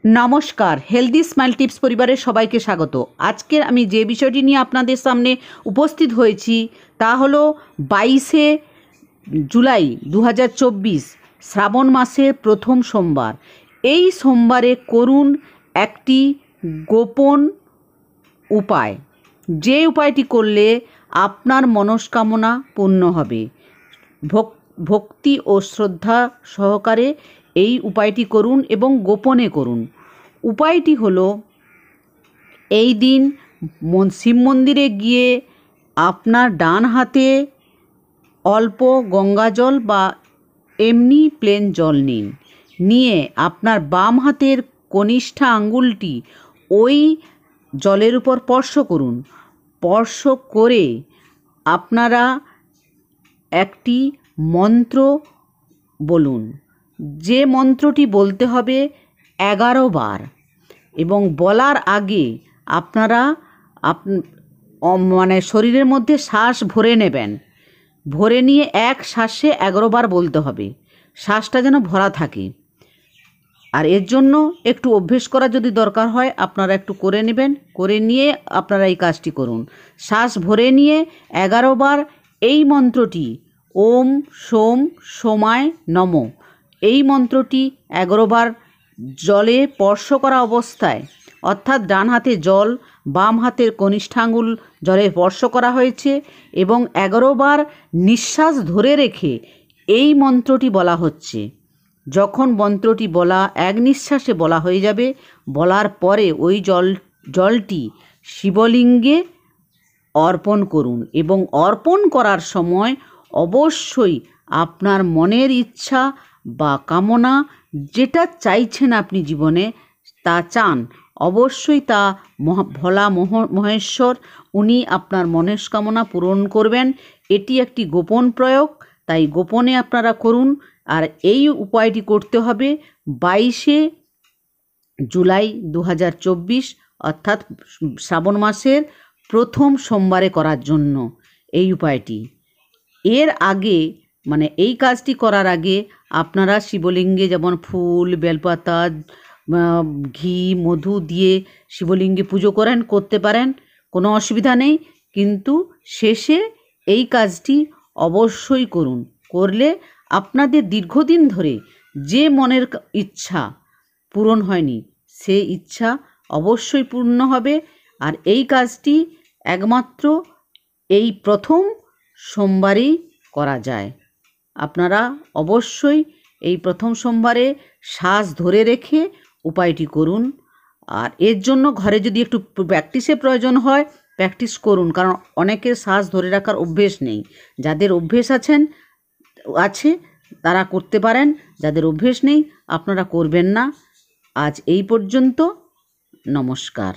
নমস্কার, healthy smile tips পরিবারের সবাইকে স্বাগত। আজকের আমি যে বিষয়টি নিয়ে আপনাদের সামনে উপস্থিত হয়েছি তা হলো 22শে জুলাই 2024 শ্রাবণ মাসের প্রথম সোমবার। এই সোমবারে করুন একটি গোপন উপায়, যে উপায়টি করলে আপনার মনস্কামনা পূর্ণ হবে। ভক্তি ও শ্রদ্ধা সহকারে এই উপায়টি করুন এবং গোপনে করুন। উপায়টি হলো, এই দিন শিব মন্দিরে গিয়ে আপনার ডান হাতে অল্প গঙ্গা জল বা এমনি প্লেন জল নিয়ে আপনার বাম হাতের কনিষ্ঠ আঙ্গুলটি ওই জলের উপর স্পর্শ করুন। স্পর্শ করে আপনারা একটি মন্ত্র বলুন, যে মন্ত্রটি বলতে হবে 11 বার, এবং বলার আগে আপনারা শরীরের মধ্যে শ্বাস ভরে নেবেন। ভরে নিয়ে এক শ্বাসে 11 বার বলতে হবে, শ্বাসটা যেন ভরা থাকে। আর এর জন্য একটু অভ্যেস করা যদি দরকার হয় আপনারা একটু করে নেবেন, করে নিয়ে আপনারা এই কাজটি করুন। শ্বাস ভরে নিয়ে 11 বার এই মন্ত্রটি, ওম সোম সোমায় নম, এই মন্ত্রটি 11 বার জলে স্পর্শ করা অবস্থায়, অর্থাৎ ডান হাতে জল, বাম হাতের কনিষ্ঠাঙ্গুল জলে স্পর্শ করা হয়েছে এবং 11 বার নিঃশ্বাস ধরে রেখে এই মন্ত্রটি বলা হচ্ছে। যখন মন্ত্রটি বলা এক নিঃশ্বাসে বলা হয়ে যাবে, বলার পরে ওই জলটি শিবলিঙ্গে অর্পণ করুন এবং অর্পণ করার সময় অবশ্যই আপনার মনের ইচ্ছা বা কামনা, যেটা চাইছেন আপনি জীবনে তা চান, অবশ্যই তা ভোলা মহেশ্বর উনি আপনার মনস্কামনা পূরণ করবেন। এটি একটি গোপন প্রয়োগ, তাই গোপনে আপনারা করুন। আর এই উপায়টি করতে হবে 22শে জুলাই 2024 অর্থাৎ শ্রাবণ মাসের প্রথম সোমবারে করার জন্য এই উপায়টি। এর আগে এই কাজটি করার আগে আপনারা শিবলিঙ্গে যেমন ফুল, বেলপাতা, ঘি, মধু দিয়ে শিবলিঙ্গে পুজো করতে পারেন, কোনো অসুবিধা নেই। কিন্তু শেষে এই কাজটি অবশ্যই করুন। করলে আপনাদের দীর্ঘদিন ধরে যে মনের ইচ্ছা পূরণ হয়নি, সে ইচ্ছা অবশ্যই পূর্ণ হবে। আর এই কাজটি একমাত্র এই প্রথম সোমবারেই করা যায়। আপনারা অবশ্যই এই প্রথম সোমবারে শ্বাস ধরে রেখে উপায়টি করুন। আর এর জন্য ঘরে যদি একটু প্র্যাকটিসের প্রয়োজন হয়, প্র্যাকটিস করুন, কারণ অনেকের শ্বাস ধরে রাখার অভ্যেস নেই। যাদের অভ্যেস আছে তারা করতে পারেন, যাদের অভ্যেস নেই আপনারা করবেন না। আজ এই পর্যন্ত, নমস্কার।